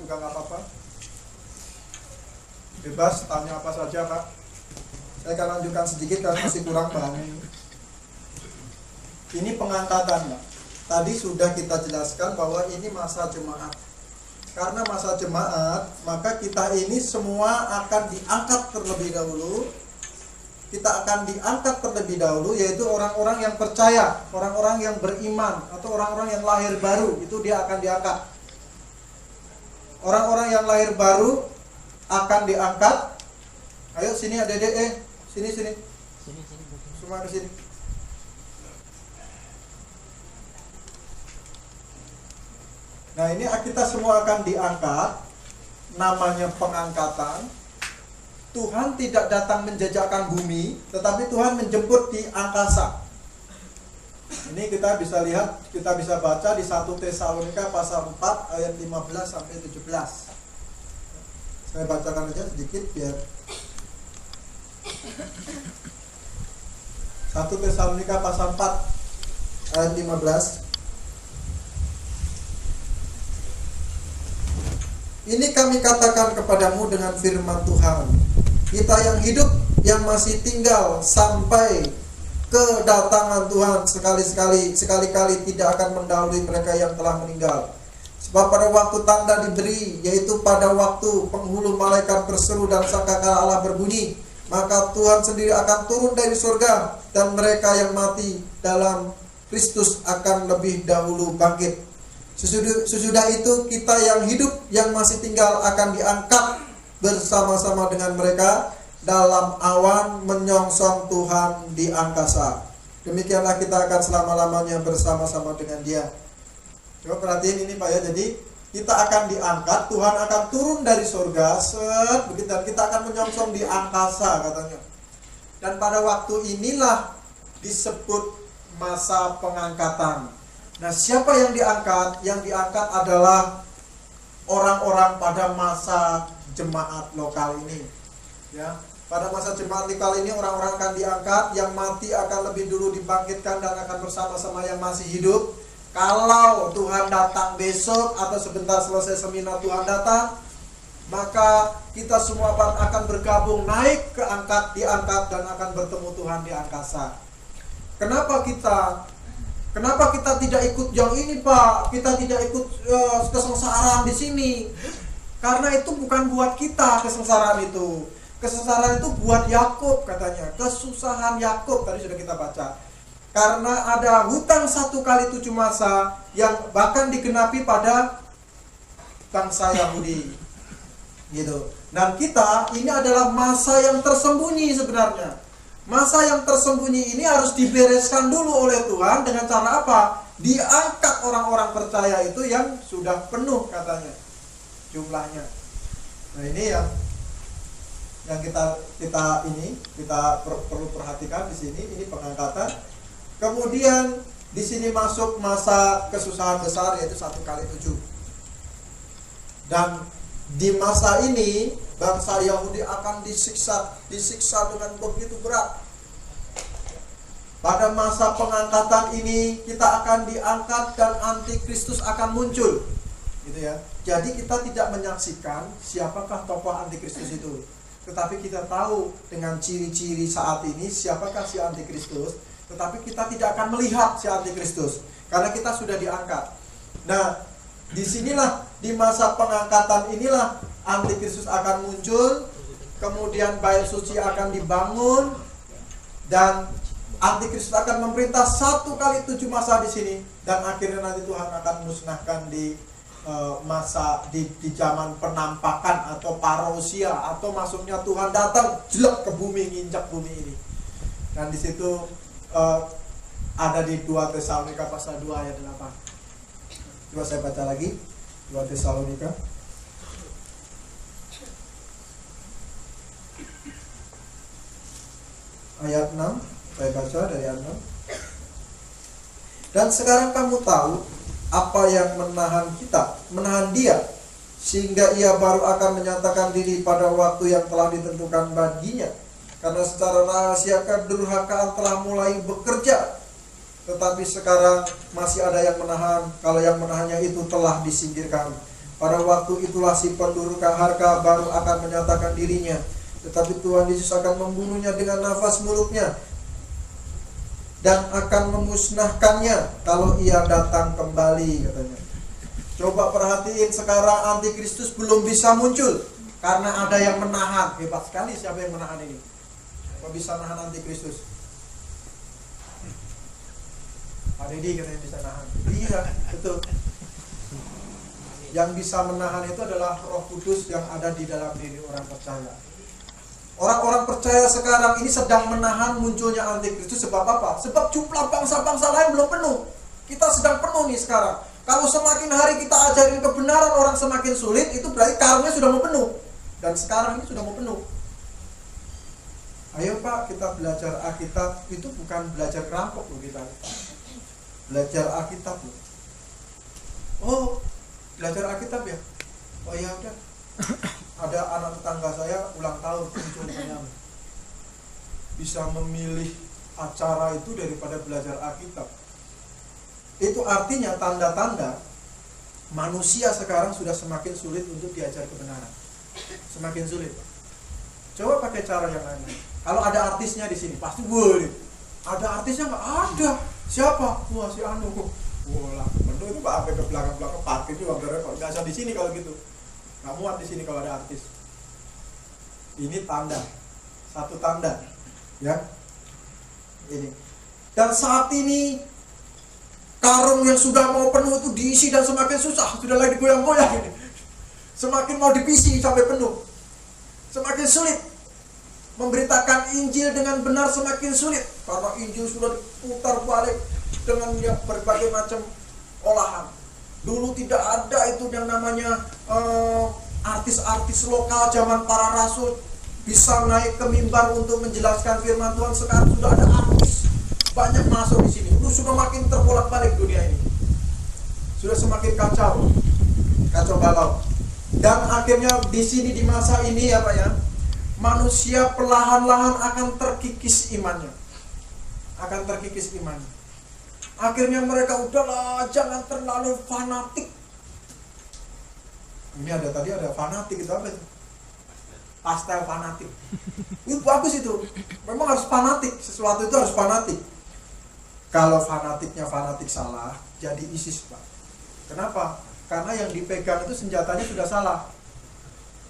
juga nggak apa-apa. Bebas tanya apa saja, Pak. Saya akan lanjutkan sedikit karena masih kurang paham ini. Ini pengangkatan, Pak. Tadi sudah kita jelaskan bahwa ini masa jemaat. Karena masa jemaat, maka kita ini semua akan diangkat terlebih dahulu. Kita akan diangkat terlebih dahulu, yaitu orang-orang yang percaya, orang-orang yang beriman, atau orang-orang yang lahir baru, itu dia akan diangkat. Orang-orang yang lahir baru akan diangkat. Ayo sini adik-adik, sini. Semua ke sini. Nah, ini kita semua akan diangkat. Namanya pengangkatan. Tuhan tidak datang menjajakan bumi, tetapi Tuhan menjemput di angkasa. Ini kita bisa lihat, kita bisa baca di 1 Tesalonika pasal 4 ayat 15 sampai 17. Saya bacakan aja sedikit biar 1 Tesalonika pasal 4 ayat 15. Ini kami katakan kepadamu dengan firman Tuhan. Kita yang hidup, yang masih tinggal sampai kedatangan Tuhan sekali-kali tidak akan mendahului mereka yang telah meninggal. Sebab pada waktu tanda diberi, yaitu pada waktu penghulu malaikat berseru dan sangkakala Allah berbunyi, maka Tuhan sendiri akan turun dari surga, dan mereka yang mati dalam Kristus akan lebih dahulu bangkit. Sesudah itu kita yang hidup, yang masih tinggal akan diangkat bersama-sama dengan mereka dalam awan menyongsong Tuhan di angkasa. Demikianlah kita akan selama-lamanya bersama-sama dengan Dia. Coba perhatiin ini Pak ya. Jadi kita akan diangkat, Tuhan akan turun dari surga, begitu, dan kita akan menyongsong di angkasa katanya. Dan pada waktu inilah disebut masa pengangkatan. Nah, siapa yang diangkat? Yang diangkat adalah orang-orang pada masa jemaat lokal ini. Ya, pada masa jemaat lokal ini orang-orang akan diangkat, yang mati akan lebih dulu dibangkitkan dan akan bersama-sama yang masih hidup. Kalau Tuhan datang besok atau sebentar selesai seminar Tuhan datang, maka kita semua akan bergabung, naik diangkat dan akan bertemu Tuhan di angkasa. Kenapa kita tidak ikut yang ini Pak? Kita tidak ikut kesengsaraan di sini. Karena itu bukan buat kita kesengsaraan itu. Kesengsaraan itu buat Yakub katanya. Kesusahan Yakub tadi sudah kita baca. Karena ada hutang 1 kali 7 masa yang bahkan digenapi pada bangsa Yahudi. Gitu. Dan kita ini adalah masa yang tersembunyi sebenarnya. Masa yang tersembunyi ini harus dibereskan dulu oleh Tuhan dengan cara apa? Diangkat orang-orang percaya itu yang sudah penuh katanya jumlahnya. Nah, ini yang kita perlu perhatikan di sini. Ini pengangkatan. Kemudian di sini masuk masa kesusahan besar, yaitu 1 kali 7. Dan di masa ini bangsa Yahudi akan disiksa dengan begitu berat. Pada masa pengangkatan ini kita akan diangkat dan antikristus akan muncul. Gitu ya. Jadi kita tidak menyaksikan siapakah tokoh antikristus itu. Tetapi kita tahu dengan ciri-ciri saat ini siapakah si antikristus, tetapi kita tidak akan melihat si antikristus karena kita sudah diangkat. Nah, disinilah di masa pengangkatan inilah antikristus akan muncul, kemudian bait suci akan dibangun, dan antikristus akan memerintah 1 kali 7 masa di sini, dan akhirnya nanti Tuhan akan musnahkan di masa di zaman penampakan atau parousia, atau masuknya Tuhan datang jelek ke bumi, nginjak bumi ini. Dan di situ ada di 2 Tesalonika pasal 2 ayat 8. Coba saya baca lagi 2 Tesalonika ayat 6. Saya baca dari ayat 6. Dan sekarang kamu tahu apa yang menahan dia, sehingga ia baru akan menyatakan diri pada waktu yang telah ditentukan baginya. Karena secara rahasia kedurhakaan telah mulai bekerja, tetapi sekarang masih ada yang menahan. Kalau yang menahannya itu telah disingkirkan, Pada waktu itulah si penduru harka baru akan menyatakan dirinya, tetapi Tuhan Yesus akan membunuhnya dengan nafas mulutnya dan akan memusnahkannya kalau ia datang kembali, katanya. Coba perhatiin, sekarang antikristus belum bisa muncul karena ada yang menahan. Hebat sekali, siapa yang menahan ini? Siapa bisa nahan antikristus? Pak Deddy katanya bisa nahan. Iya, betul. Yang bisa menahan itu adalah Roh Kudus yang ada di dalam diri orang percaya. Orang-orang percaya sekarang ini sedang menahan munculnya antikristus. Sebab apa? Sebab jumlah bangsa-bangsa lain belum penuh. Kita sedang penuh nih sekarang. Kalau semakin hari kita ajarin kebenaran, orang semakin sulit, itu berarti karungnya sudah mau penuh. Dan sekarang ini sudah mau penuh. Ayo Pak, kita belajar Alkitab. Itu bukan belajar kerampok loh kita. Belajar Alkitab loh. Oh, belajar Alkitab ya? Oh ya udah. Ada anak tetangga saya ulang tahun muncul, bisa memilih acara itu daripada belajar Alkitab. Itu artinya tanda-tanda manusia sekarang sudah semakin sulit untuk diajar kebenaran. Semakin sulit. Coba pakai cara yang lain. Kalau ada artisnya di sini pasti boleh. Ada artisnya nggak ada. Siapa? Wah, si Anu. Wah, bener itu Pak, sampai ke belakang-belakang parkir juga bener. Kalau nggak usah di sini kalau gitu. Nggak muat di sini kalau ada artis. Ini tanda, satu tanda, ya. Ini. Dan saat ini karung yang sudah mau penuh itu diisi dan semakin susah, sudah lagi goyang-goyang ini. Semakin mau diisi sampai penuh, semakin sulit. Memberitakan Injil dengan benar semakin sulit karena Injil sudah diputar balik dengan berbagai macam olahan. Dulu tidak ada itu yang namanya artis-artis lokal zaman para rasul bisa naik ke mimbar untuk menjelaskan firman Tuhan. Sekarang sudah ada artis banyak masuk di sini. Sudah makin terbolak-balik dunia ini. Sudah semakin kacau balau. Dan akhirnya di sini di masa ini apa ya? Manusia perlahan-lahan akan terkikis imannya. Akhirnya mereka udahlah, jangan terlalu fanatik. Ini tadi ada fanatik, itu apa itu? Pastel fanatik. Itu bagus itu. Memang harus fanatik, sesuatu itu harus fanatik. Kalau fanatiknya fanatik salah, jadi ISIS, Pak. Kenapa? Karena yang dipegang itu senjatanya sudah salah.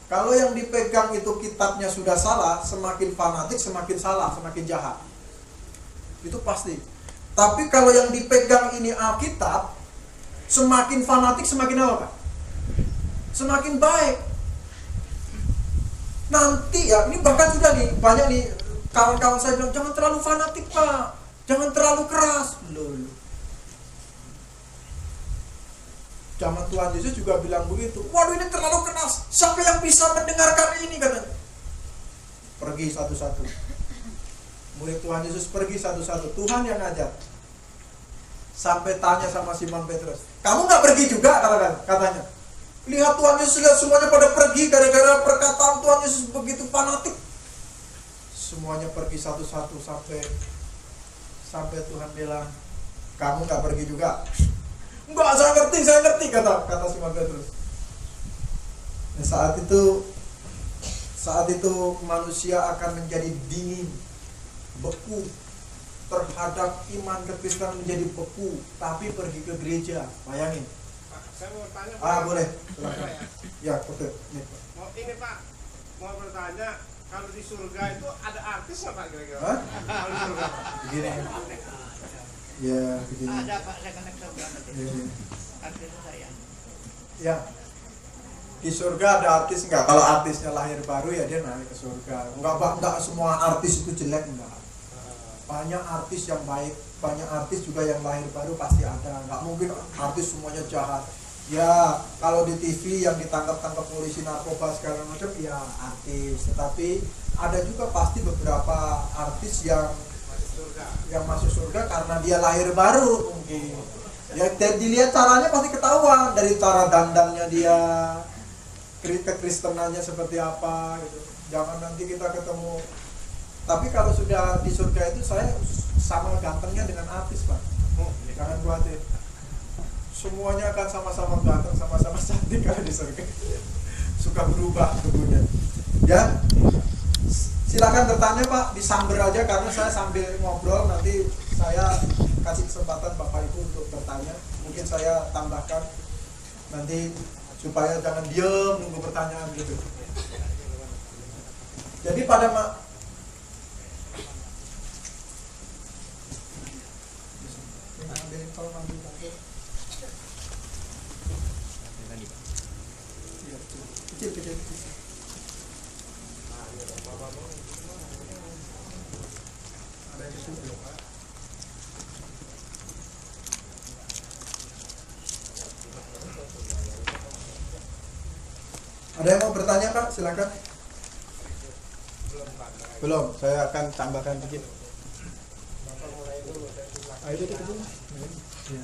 Kalau yang dipegang itu kitabnya sudah salah, semakin fanatik, semakin salah, semakin jahat. Itu pasti. Tapi kalau yang dipegang ini Alkitab, semakin fanatik, semakin apa, Pak? Semakin baik. Nanti ya, ini bahkan sudah nih, banyak nih kawan-kawan saya bilang, jangan terlalu fanatik Pak, jangan terlalu keras. Loh. Zaman Tuhan Yesus juga bilang begitu. Waduh, ini terlalu keras, siapa yang bisa mendengarkan ini, katanya. Pergi satu-satu. Murid Tuhan Yesus pergi satu-satu. Tuhan yang ngajar. Sampai tanya sama Simon Petrus, kamu gak pergi juga, katanya. Lihat Tuhan Yesus, lihat semuanya pada pergi gara-gara perkataan Tuhan Yesus begitu fanatik. Semuanya pergi satu-satu sampai Tuhan bilang, kamu gak pergi juga? Enggak, saya ngerti, kata Simon Petrus. Nah, saat itu manusia akan menjadi dingin, beku terhadap iman kekristenan, menjadi beku, tapi pergi ke gereja. Bayangin. Pak, saya mau tanya. Pak. Boleh. Silakan. Ya, betul. Ini Pak, mau bertanya, kalau di surga itu ada artis nggak Pak kira-kira? Hah? Kalau di surga. Begini. Ya, begini. Ada Pak, saya kena surga nanti. Artis saya. Ya. Di surga ada artis enggak? Kalau artisnya lahir baru ya dia naik ke surga. Enggak semua artis itu jelek, enggak. Banyak artis yang baik, banyak artis juga yang lahir baru pasti ada. Enggak mungkin artis semuanya jahat. Ya, kalau di TV yang ditangkap polisi narkoba segala macam ya artis. Tetapi ada juga pasti beberapa artis yang masuk surga karena dia lahir baru mungkin. Ya, dilihat caranya pasti ketahuan dari cara dandannya dia, kekristenannya seperti apa gitu. Jangan nanti kita ketemu. Tapi kalau sudah di surga itu saya sama gantengnya dengan artis, Pak. Jangan khawatir. semuanya akan sama-sama ganteng, sama-sama cantik kalau di surga. Suka berubah tubuhnya. Ya, silakan bertanya Pak, disamber aja karena saya sambil ngobrol nanti saya kasih kesempatan Bapak Ibu untuk bertanya. Mungkin saya tambahkan nanti supaya jangan diem nunggu pertanyaan gitu. Jadi pada kecil. Ada yang kecil belum, Pak? Ada yang mau bertanya Pak? Silakan. Belum, saya akan tambahkan sedikit. Itu dulu. Ya.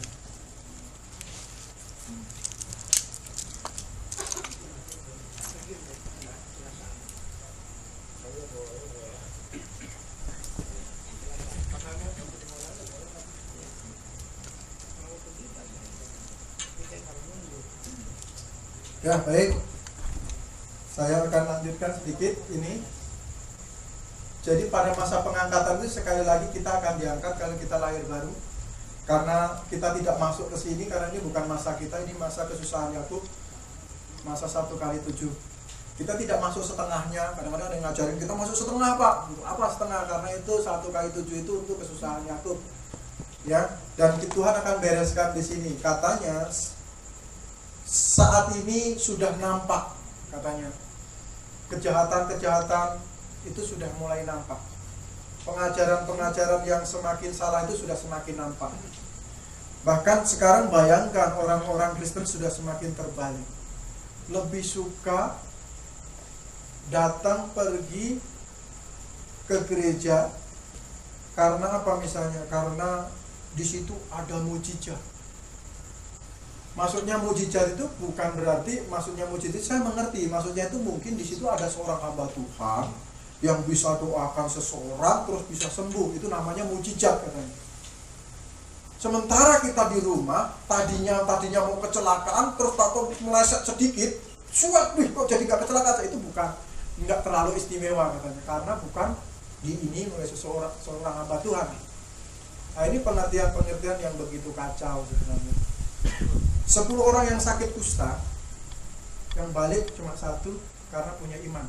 Ya, baik. Saya akan lanjutkan sedikit ini. Jadi pada masa pengangkatan itu sekali lagi kita akan diangkat kalau kita lahir baru. Karena kita tidak masuk ke sini karena ini bukan masa kita, ini masa kesusahan Yakub. Masa 1x7. Kita tidak masuk setengahnya. Kadang-kadang ada yang ngajarin kita masuk setengah, Pak. Untuk apa setengah? Karena itu 1x7 itu untuk kesusahan Yakub. Ya, dan Tuhan akan bereskan di sini. Katanya saat ini sudah nampak, katanya kejahatan-kejahatan itu sudah mulai nampak. Pengajaran-pengajaran yang semakin salah itu sudah semakin nampak. Bahkan sekarang bayangkan orang-orang Kristen sudah semakin terbalik. Lebih suka datang pergi ke gereja karena apa misalnya? Karena di situ ada mujizat. Maksudnya mujizat itu bukan berarti maksudnya mujizat saya mengerti. Maksudnya itu mungkin di situ ada seorang hamba Tuhan yang bisa doakan seseorang terus bisa sembuh. Itu namanya mujizat katanya. Sementara kita di rumah tadinya mau kecelakaan terus takut meleset sedikit, suat kok jadi nggak kecelakaan, itu bukan nggak terlalu istimewa katanya karena bukan di ini oleh seorang hamba Tuhan. Nah ini pengertian yang begitu kacau sebenarnya. 10 orang yang sakit kusta yang balik cuma 1 karena punya iman.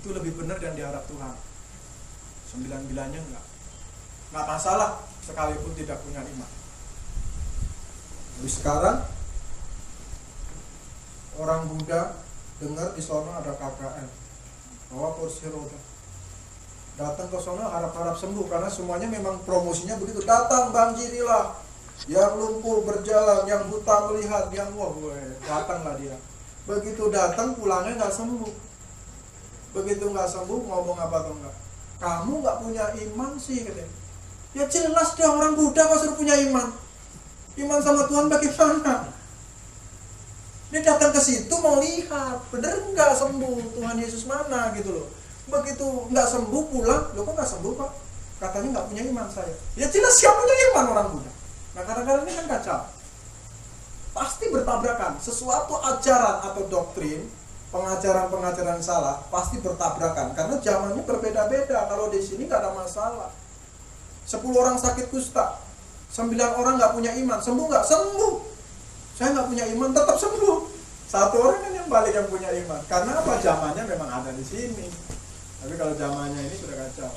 Itu lebih benar dan diharap Tuhan. 9-9-nya enggak masalah sekalipun tidak punya iman. Jadi sekarang orang Buddha dengar di sana ada KKN, bawa kursi roda, datang ke sana harap-harap sembuh karena semuanya memang promosinya begitu. Datang banjirilah, yang lumpuh berjalan, yang buta melihat, yang datanglah dia. Begitu datang pulangnya nggak sembuh. Begitu nggak sembuh ngomong apa atau enggak? Kamu nggak punya iman sih katanya. Ya jelas dia orang Buddha pasti punya iman. Iman sama Tuhan bagaimana? Dia datang ke situ mau lihat, bener nggak sembuh Tuhan Yesus mana gitu loh. Begitu nggak sembuh pulang, lo kok nggak sembuh Pak? Katanya nggak punya iman saya. Ya jelas siapa punya iman orang Buddha. Nah kadang-kadang ini kan kacau. Pasti bertabrakan. Sesuatu ajaran atau doktrin, pengajaran-pengajaran salah pasti bertabrakan. Karena zamannya berbeda-beda. Kalau di sini nggak ada masalah. 10 orang sakit kusta, 9 orang nggak punya iman, sembuh nggak? Sembuh. Saya nggak punya iman, tetap sembuh. 1 orang kan yang balik yang punya iman. Karena apa? Zamannya memang ada di sini. Tapi kalau zamannya ini sudah kacau.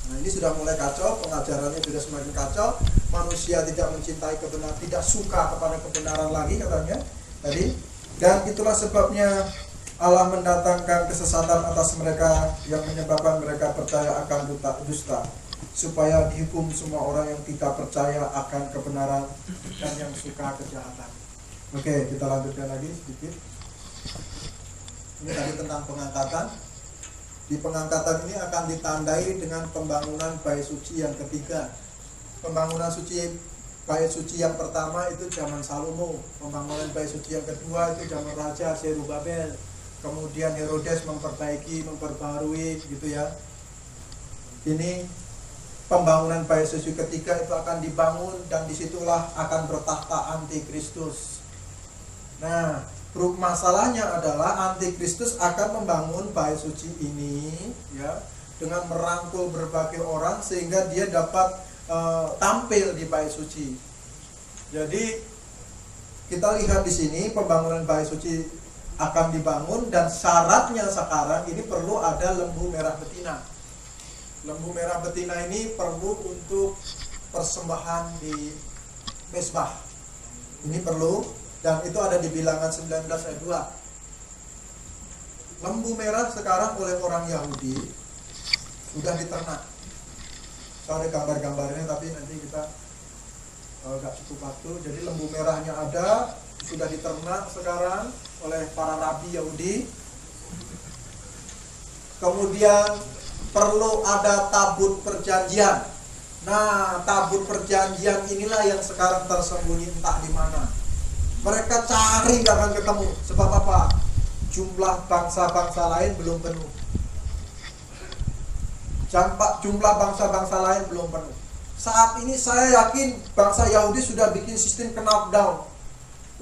Nah ini sudah mulai kacau, pengajarannya sudah semakin kacau. Manusia tidak mencintai kebenaran, tidak suka kepada kebenaran lagi katanya tadi. Dan itulah sebabnya Allah mendatangkan kesesatan atas mereka yang menyebabkan mereka percaya akan dusta, supaya dihukum semua orang yang tidak percaya akan kebenaran dan yang suka kejahatan. Oke, kita lanjutkan lagi sedikit. Ini tadi tentang pengangkatan. Di pengangkatan ini akan ditandai dengan pembangunan bait suci yang ketiga. Pembangunan bait suci yang pertama itu zaman Salomo. Pembangunan bait suci yang kedua itu zaman Raja Zerubabel. Kemudian Herodes memperbaiki, memperbarui gitu ya. Ini pembangunan bait suci ketiga itu akan dibangun, dan disitulah akan bertahta antikristus. Nah, masalahnya adalah antikristus akan membangun bait suci ini ya dengan merangkul berbagai orang sehingga dia dapat tampil di bait suci. Jadi kita lihat di sini pembangunan bait suci akan dibangun, dan syaratnya sekarang ini perlu ada lembu merah betina. Lembu merah betina ini perlu untuk persembahan di mezbah. Ini perlu, dan itu ada di Bilangan 19 ayat 2. Lembu merah sekarang oleh orang Yahudi sudah diternak. Saya ada gambar-gambarnya, tapi nanti kita gak cukup waktu. Jadi lembu merahnya ada, sudah diternak sekarang oleh para rabi Yahudi. Kemudian perlu ada tabut perjanjian. Nah, tabut perjanjian inilah yang sekarang tersembunyi entah di mana. Mereka cari gak akan ketemu. Sebab apa? Jumlah bangsa-bangsa lain belum penuh. Jumlah bangsa-bangsa lain belum penuh. Saat ini saya yakin bangsa Yahudi sudah bikin sistem knockdown.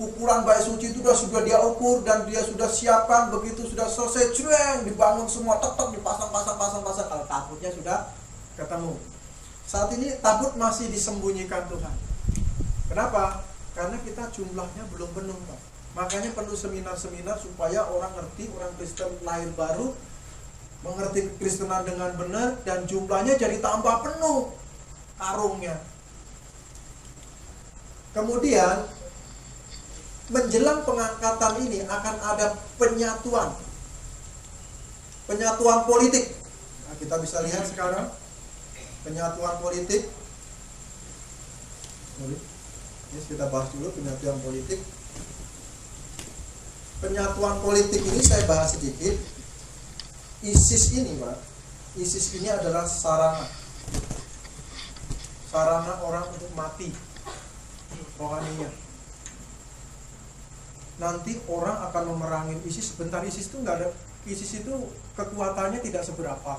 Ukuran bait suci itu sudah dia ukur, dan dia sudah siapkan. Begitu sudah selesai, cueng, dibangun semua, tetap dipasang. Kalau tabutnya sudah ketemu. Saat ini tabut masih disembunyikan Tuhan. Kenapa? Karena kita jumlahnya belum penuh, Pak. Makanya perlu seminar-seminar supaya orang ngerti, orang Kristen lahir baru mengerti kekristenan dengan benar, dan jumlahnya jadi tambah penuh karungnya. Kemudian menjelang pengangkatan ini akan ada penyatuan politik. Nah, kita bisa lihat sekarang penyatuan politik. Ini kita bahas dulu penyatuan politik. Penyatuan politik ini saya bahas sedikit. ISIS ini, Pak. ISIS ini adalah sarana orang untuk mati rohaninya. Nanti orang akan memerangi ISIS. Sebentar ISIS itu nggak ada. ISIS itu kekuatannya tidak seberapa.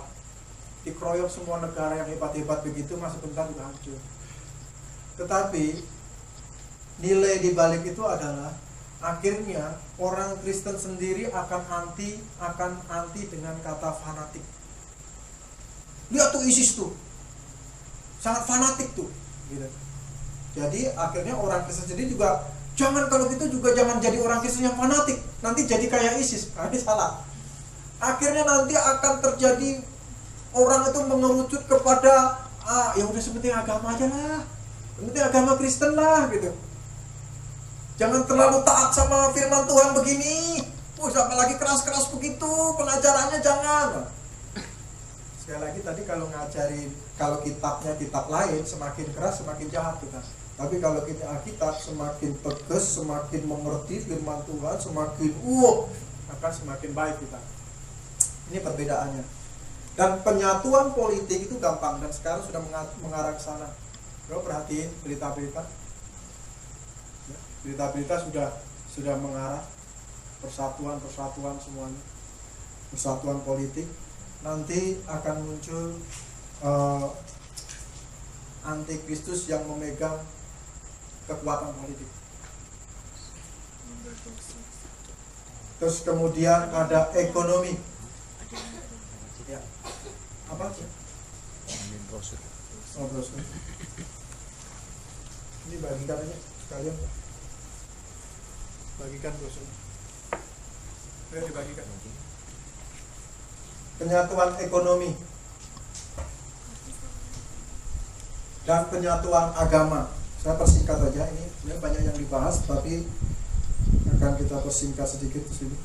Dikeroyok semua negara yang hebat-hebat begitu, masih bentar juga hancur. Tetapi nilai di balik itu adalah akhirnya orang Kristen sendiri akan anti dengan kata fanatik. Lihat tuh ISIS tuh, sangat fanatik tuh, gitu. Jadi akhirnya orang Kristen sendiri juga jangan, kalau gitu juga jangan jadi orang Kristen yang fanatik, nanti jadi kayak ISIS. Nah, ini salah. Akhirnya nanti akan terjadi orang itu mengerucut kepada ya udah seperti agama aja lah, seperti agama Kristen lah, gitu. Jangan terlalu taat sama firman Tuhan begini. Apalagi keras-keras begitu pengajarannya, jangan. Sekali lagi tadi kalau ngajarin, kalau kitabnya kitab lain semakin keras semakin jahat kita. Tapi kalau kita Alkitab semakin tegas, semakin mengerti firman Tuhan, semakin akan semakin baik kita. Ini perbedaannya. Dan penyatuan politik itu gampang, dan sekarang sudah mengarah ke sana. Kalau perhatiin berita-berita, sudah mengarah persatuan semuanya, persatuan politik. Nanti akan muncul antikristus yang memegang kekuatan politik. Terus kemudian ada ekonomi. Ya. Apa sih? Brosur. Ini bagikan aja sekalian. Bagikan brosur. Ayo dibagikan. Penyatuan ekonomi dan penyatuan agama. Saya persingkat aja, ini sebenarnya banyak yang dibahas, tapi akan kita persingkat sedikit di sini.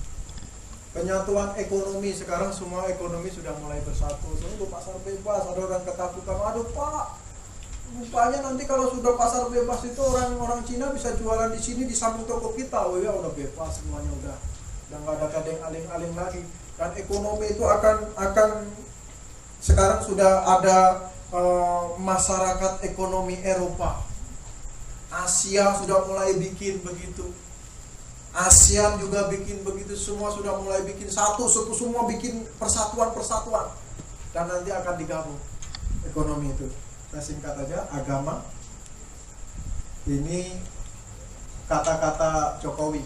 Penyatuan ekonomi, sekarang semua ekonomi sudah mulai bersatu. Itu pasar bebas, ada orang ketakutan, aduh Pak, rupanya nanti kalau sudah pasar bebas itu orang Cina bisa jualan di sini di samping toko kita. Oh ya udah bebas semuanya, udah nggak ada kadang aling-aling lagi. Dan ekonomi itu akan sekarang sudah ada masyarakat ekonomi Eropa, Asia sudah mulai bikin begitu, ASEAN juga bikin begitu, semua sudah mulai bikin satu semua bikin persatuan, dan nanti akan digabung ekonomi itu. Saya singkat aja, agama. Ini kata-kata Jokowi.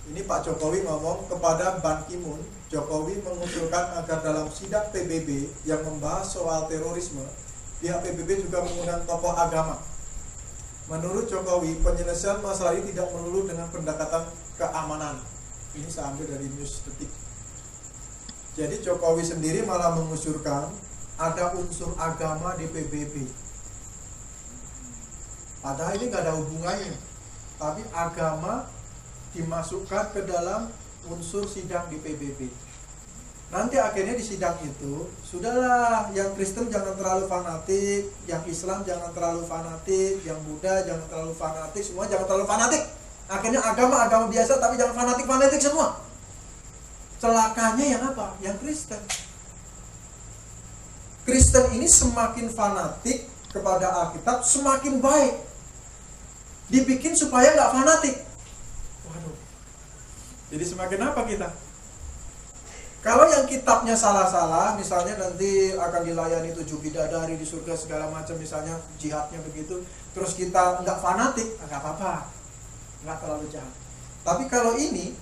Ini Pak Jokowi ngomong kepada Ban Ki-moon. Jokowi mengusulkan agar dalam sidang PBB yang membahas soal terorisme, pihak PBB juga mengundang tokoh agama. Menurut Jokowi, penyelesaian masalah ini tidak melulu dengan pendekatan keamanan. Ini saya ambil dari News Detik. Jadi Jokowi sendiri malah mengusulkan ada unsur agama di PBB. Padahal ini nggak ada hubungannya. Tapi agama dimasukkan ke dalam unsur sidang di PBB. Nanti akhirnya di sidang itu, sudahlah, yang Kristen jangan terlalu fanatik, yang Islam jangan terlalu fanatik, yang Buddha jangan terlalu fanatik, semua jangan terlalu fanatik. Akhirnya agama biasa, tapi jangan fanatik semua. Celakanya yang apa? Yang Kristen. Kristen ini semakin fanatik kepada Alkitab, semakin baik. Dibikin supaya nggak fanatik. Waduh. Jadi semakin apa kita? Kalau yang kitabnya salah-salah, misalnya nanti akan dilayani 7 bidadari di surga segala macam, misalnya jihadnya begitu, terus kita nggak fanatik, nggak apa-apa, nggak terlalu jahat. Tapi kalau ini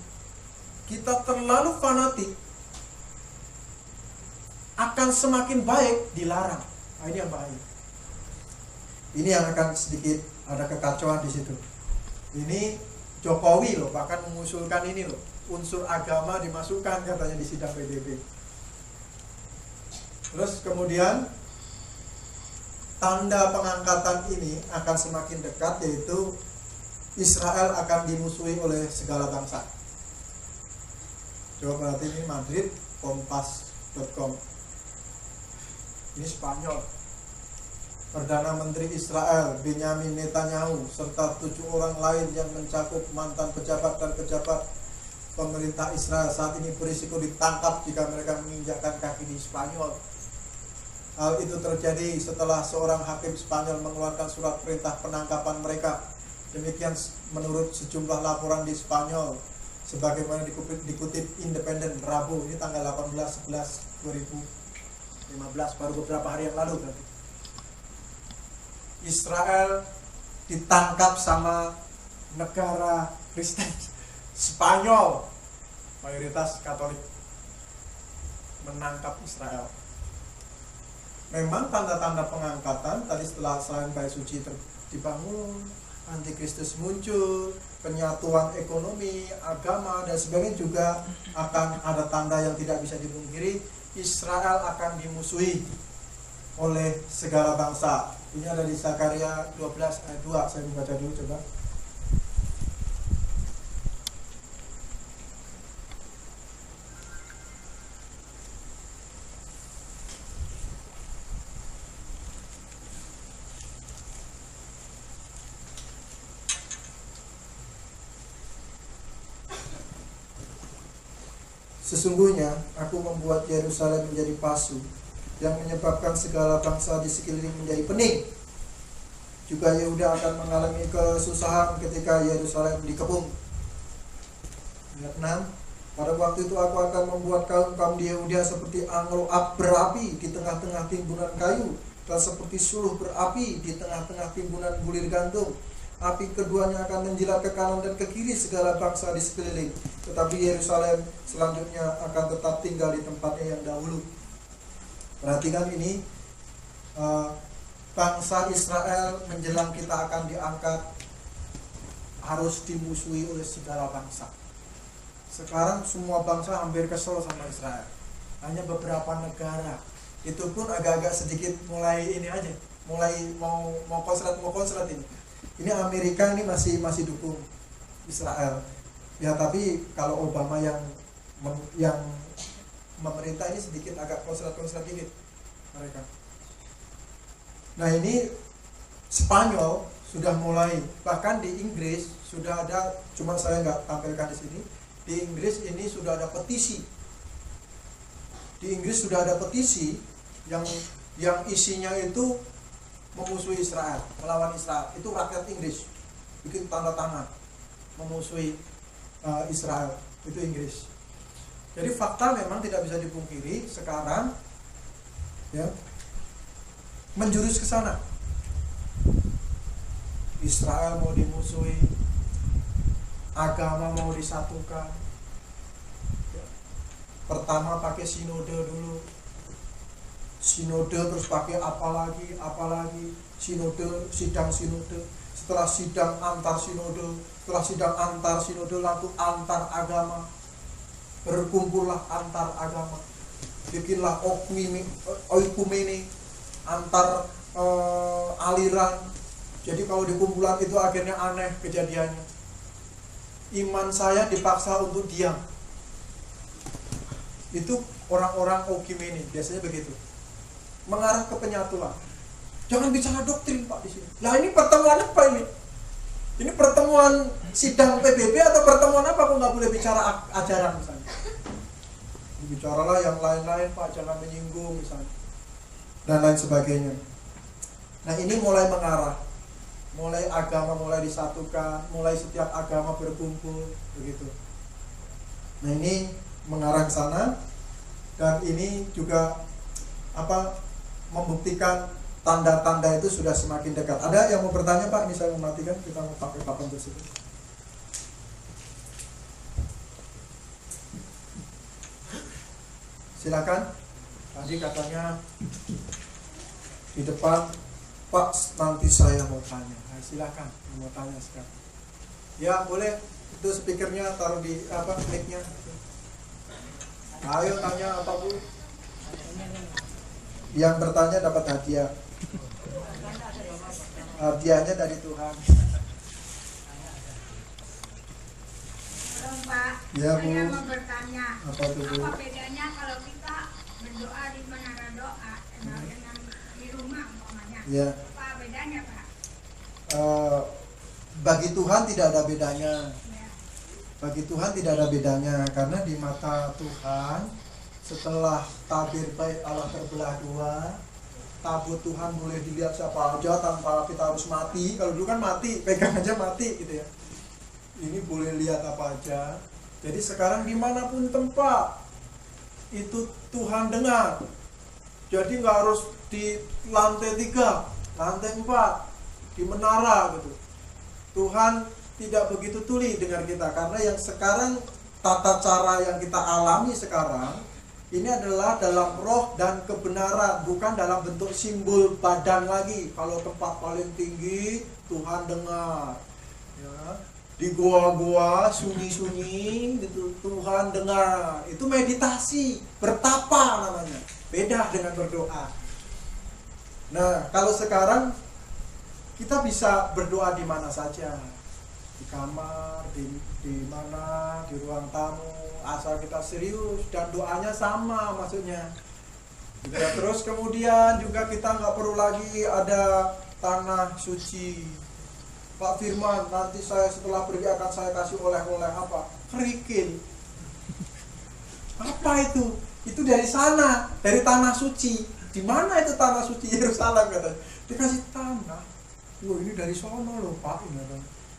kita terlalu fanatik, akan semakin baik, dilarang. Nah, ini yang bahaya. Ini yang akan sedikit ada kekacauan di situ. Ini Jokowi loh, bahkan mengusulkan ini loh, unsur agama dimasukkan katanya di sidang PBB. Terus kemudian tanda pengangkatan ini akan semakin dekat, yaitu Israel akan dimusuhi oleh segala bangsa. Coba perhati ini Madrid, kompas.com. Ini Spanyol. Perdana Menteri Israel Benjamin Netanyahu serta 7 orang lain yang mencakup mantan pejabat dan pejabat pemerintah Israel saat ini berisiko ditangkap jika mereka menginjakkan kaki di Spanyol. Hal itu terjadi setelah seorang hakim Spanyol mengeluarkan surat perintah penangkapan mereka. Demikian menurut sejumlah laporan di Spanyol, sebagaimana dikutip Independen Rabu, ini tanggal 18/11/2015, baru beberapa hari yang lalu berarti. Israel ditangkap sama negara Kristen. Spanyol mayoritas Katolik menangkap Israel. Memang tanda-tanda pengangkatan tadi setelah Selain Bait Suci dibangun, Antikristus muncul, penyatuan ekonomi, agama dan sebagainya, juga akan ada tanda yang tidak bisa dipungkiri. Israel akan dimusuhi oleh segala bangsa. Ini ada di Zakaria 12 ayat 2. Saya membaca dulu coba. Sesungguhnya aku membuat Yerusalem menjadi pasu, yang menyebabkan segala bangsa di sekeliling menjadi pening. Juga Yehuda akan mengalami kesusahan ketika Yerusalem dikepung. Ayat 6. Pada waktu itu aku akan membuat kaum di Yehuda seperti anglo berapi di tengah-tengah timbunan kayu, dan seperti suluh berapi di tengah-tengah timbunan bulir gantung. Api keduanya akan menjilat ke kanan dan ke kiri segala bangsa di sekeliling. Tetapi Yerusalem selanjutnya akan tetap tinggal di tempatnya yang dahulu. Perhatikan ini, bangsa Israel menjelang kita akan diangkat harus dimusuhi oleh segala bangsa. Sekarang semua bangsa hampir kesel sama Israel. Hanya beberapa negara, itu pun agak-agak sedikit mulai ini aja, mulai mau konslet ini. Ini Amerika ini masih dukung Israel. Ya tapi kalau Obama yang memerintah ini sedikit agak konslet dikit mereka. Nah ini Spanyol sudah mulai, bahkan di Inggris sudah ada, cuma saya nggak tampilkan di sini. Di Inggris ini sudah ada petisi. Di Inggris sudah ada petisi yang isinya itu memusuhi Israel, melawan Israel. Itu rakyat Inggris bikin tanda tangan memusuhi Israel. Itu Inggris. Jadi fakta memang tidak bisa dipungkiri sekarang, ya, menjurus ke sana. Israel mau dimusuhi, agama mau disatukan. Pertama pakai sinode dulu, sinode terus pakai apalagi, sidang sinode, setelah sidang antar sinode, setelah sidang antar sinode lalu antar agama, berkumpullah antar agama, bikinlah oikumene antar aliran. Jadi kalau di kumpulan itu akhirnya aneh kejadiannya. Iman saya dipaksa untuk diam. Itu orang-orang oikumene biasanya begitu. Mengarah ke penyatuan. Jangan bicara doktrin Pak di sini. Lah ini pertemuan apa ini? Ini pertemuan sidang PBB atau pertemuan apa? Kok nggak boleh bicara ajaran misalnya? Bicaralah yang lain-lain Pak, jangan menyinggung misalnya. Dan lain sebagainya. Nah ini mulai mengarah. Mulai agama mulai disatukan, mulai setiap agama berkumpul begitu. Nah ini mengarah ke sana, dan ini juga membuktikan tanda-tanda itu sudah semakin dekat. Ada yang mau bertanya Pak? Ini saya mematikan, kita mau pakai papan tersebut. Silakan. Tadi katanya di depan, Pak, nanti saya mau tanya. Nah, silakan, mau tanya sekarang. Ya, boleh. Itu speakernya taruh di mic-nya. Ayo tanya apa Bu? Yang bertanya dapat hadiah. Hadiahnya dari Tuhan. Halo Pak, Ya, Bu. saya mau bertanya, Apa itu, Bu? apa bedanya kalau kita berdoa di menara doa dengan di rumah umpamanya? Ya. Apa bedanya Pak? Bagi Tuhan tidak ada bedanya. Ya. Bagi Tuhan tidak ada bedanya, karena di mata Tuhan setelah tabir baik Allah terbelah dua, tabut Tuhan boleh dilihat siapa aja tanpa kita harus mati. Kalau dulu kan mati, pegang aja mati gitu ya. Ini boleh lihat apa aja. Jadi sekarang dimanapun tempat itu Tuhan dengar. Jadi nggak harus di lantai 3, lantai 4, di menara gitu. Tuhan tidak begitu tuli dengan kita, karena yang sekarang tata cara yang kita alami sekarang ini adalah dalam roh dan kebenaran, bukan dalam bentuk simbol badan lagi. Kalau tempat paling tinggi Tuhan dengar, ya. Di gua-gua sunyi-sunyi gitu Tuhan dengar. Itu meditasi, bertapa namanya. Beda dengan berdoa. Nah, kalau sekarang kita bisa berdoa di mana saja. Di kamar, di mana, di ruang tamu, asal kita serius dan doanya sama maksudnya. Juga terus kemudian juga kita nggak perlu lagi ada tanah suci. Pak Firman, nanti saya setelah pergi akan saya kasih oleh-oleh apa? Kerikil. Apa itu? Itu dari sana, dari tanah suci. Di mana itu tanah suci Yerusalem katanya? Dikasih tanah. Loh, ini dari sono loh Pak.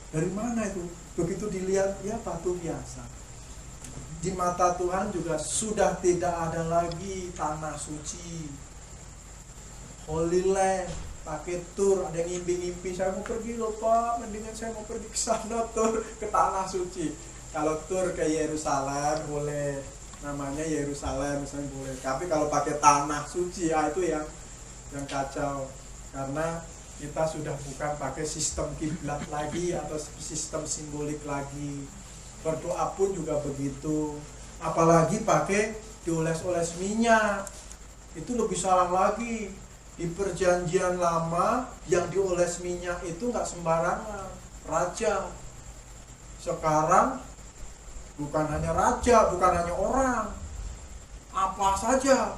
Dari mana itu? Begitu dilihat, ya batu biasa. Di mata Tuhan juga sudah tidak ada lagi tanah suci. Holy Land. Pakai tur, ada yang ngimpi-ngimpi, saya mau pergi loh Pak, mendingan saya mau pergi ke sana tur, ke tanah suci. Kalau tur ke Yerusalem boleh, namanya Yerusalem misalnya boleh. Tapi kalau pakai tanah suci, ya itu yang kacau. Karena kita sudah bukan pakai sistem kiblat lagi atau sistem simbolik lagi. Berdoa pun juga begitu. Apalagi pakai dioles-oles minyak, itu lebih salah lagi. Di perjanjian lama yang dioles minyak itu nggak sembarangan, raja. Sekarang bukan hanya raja, bukan hanya orang, apa saja,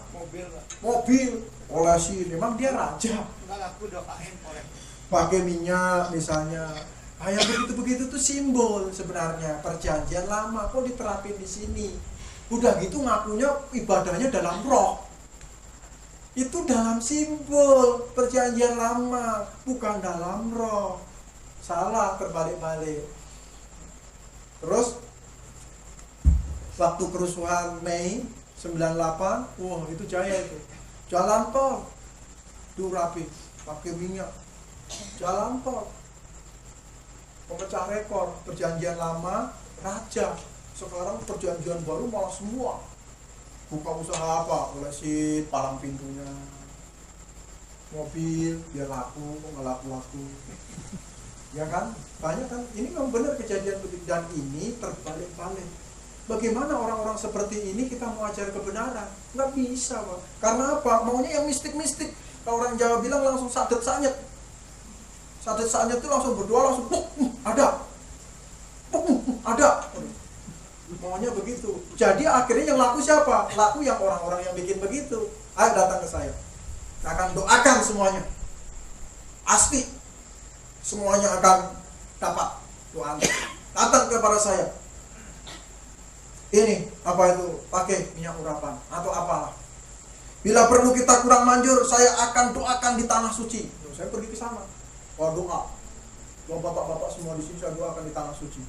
mobil olesi, memang dia raja. Enggak, aku doain oleh. Pakai minyak misalnya. Yang begitu-begitu tuh simbol sebenarnya perjanjian lama, kok diterapin di sini. Udah gitu ngakunya ibadahnya dalam roh. Itu dalam simbol perjanjian lama, bukan dalam roh. Salah, terbalik-balik. Terus waktu kerusuhan Mei 98, wah itu jaya itu. Jalan tol rapi, pakai minyak, jalan tol, pemecah rekor, perjanjian lama, raja. Sekarang perjanjian baru malah semua buka usaha apa, olesin, palang pintunya, mobil biar laku, kok nggak laku-laku, ya kan? Banyak kan? Ini memang benar kejadian begitu, dan ini terbalik-balik. Bagaimana orang-orang seperti ini kita mau ajar kebenaran? Nggak bisa, Pak. Karena apa? Maunya yang mistik-mistik. Kalau orang Jawa bilang langsung sadet sanyet. Sadet sanyet itu langsung berdoa, langsung ada. Ada. Maunya begitu. Jadi akhirnya yang laku siapa? Laku yang orang-orang yang bikin begitu. Ayo datang ke saya. Saya akan doakan semuanya. Pasti semuanya akan dapat doa. Datang kepada saya. Ini apa itu? Pakai minyak urapan atau apalah. Bila perlu kita kurang manjur, saya akan doakan di tanah suci. Saya pergi ke sana. Oh, doa. Doa bapak-bapak semua di sini saya doakan di tanah suci.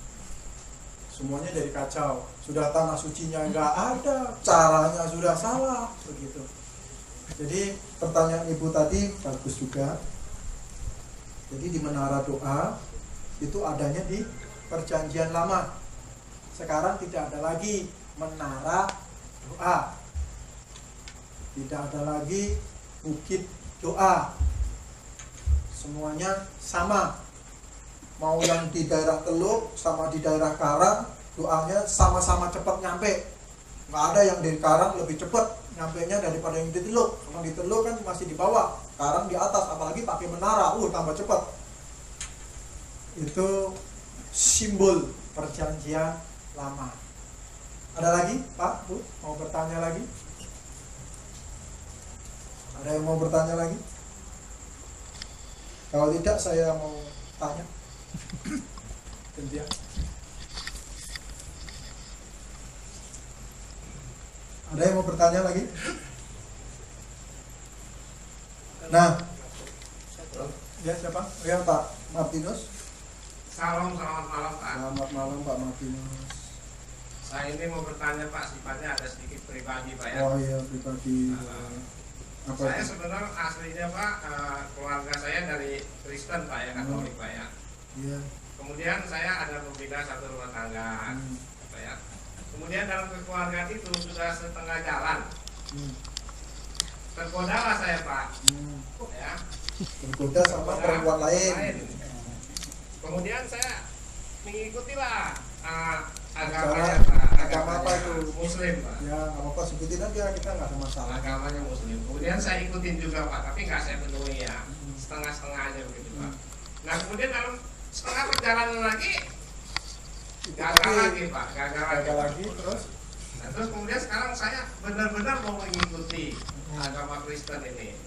Semuanya jadi kacau. Sudah tanah sucinya nggak ada, caranya sudah salah, begitu. Jadi pertanyaan ibu tadi bagus juga. Jadi di menara doa itu adanya di perjanjian lama. Sekarang tidak ada lagi menara doa, tidak ada lagi bukit doa, semuanya sama. Mau yang di daerah Teluk sama di daerah Karang, doanya sama-sama cepat nyampe. Nggak ada yang di Karang lebih cepat nyampenya daripada yang di Teluk. Kalau di Teluk kan masih di bawah, Karang di atas, apalagi pakai menara, tambah cepat. Itu simbol perjanjian lama. Ada lagi, Pak, Bu, mau bertanya lagi? Ada yang mau bertanya lagi? Kalau tidak, saya mau tanya. Gantian. Ada yang mau bertanya lagi? Nah, ya siapa? Ya Pak Martinus. Salam, selamat malam Pak. Selamat malam Pak Martinus. Saya ini mau bertanya Pak, sifatnya ada sedikit pribadi Pak ya. Oh iya, pribadi. Apa Saya itu? sebenarnya aslinya Pak, keluarga saya dari Kristen Pak ya, Katolik Pak ya. Iya. Kemudian saya ada membina satu rumah tangga Pak ya. Kemudian dalam kekeluargaan itu sudah setengah jalan. Tergodalah saya Pak. Ya. Tergoda sama perempuan lain. Kemudian saya mengikutilah Agamanya, agamanya Pak. agama apa itu? Muslim Pak. Ya nggak apa-apa, sebutin aja, kita nggak ada masalah. Agamanya Muslim. Kemudian saya ikutin juga Pak, tapi nggak saya penuhi ya, setengah-setengah aja begitu Pak. Nah kemudian dalam setengah perjalanan lagi gagal lagi Pak, gagal lagi. Terus? Nah terus kemudian sekarang saya benar-benar mau mengikuti agama Kristen ini.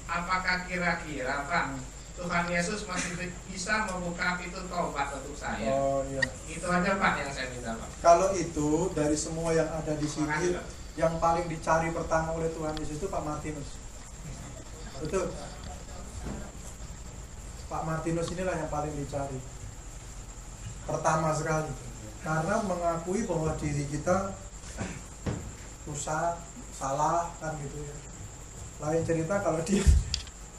Apakah kira-kira Pak Tuhan Yesus masih bisa membuka pintu taubat untuk saya? Oh iya. Itu aja Pak yang saya minta Pak. Kalau itu dari semua yang ada di sini, Makasih, Pak. yang paling dicari pertama oleh Tuhan Yesus itu Pak Martinus. Betul. Pak Martinus inilah yang paling dicari. Pertama sekali. Karena mengakui bahwa diri kita rusak, salah kan gitu ya. Lain cerita kalau dia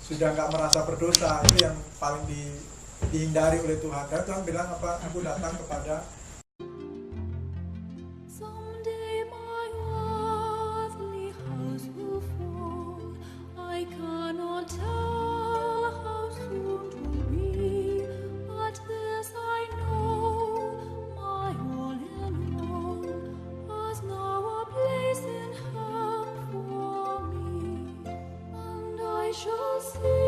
sudah nggak merasa berdosa, itu yang paling dihindari oleh Tuhan. Dan Tuhan bilang apa? Aku datang kepada Someday my earthly house will fall. I cannot tell how soon to be, but this I know, my all in all has now a place in heaven for me, and I shall see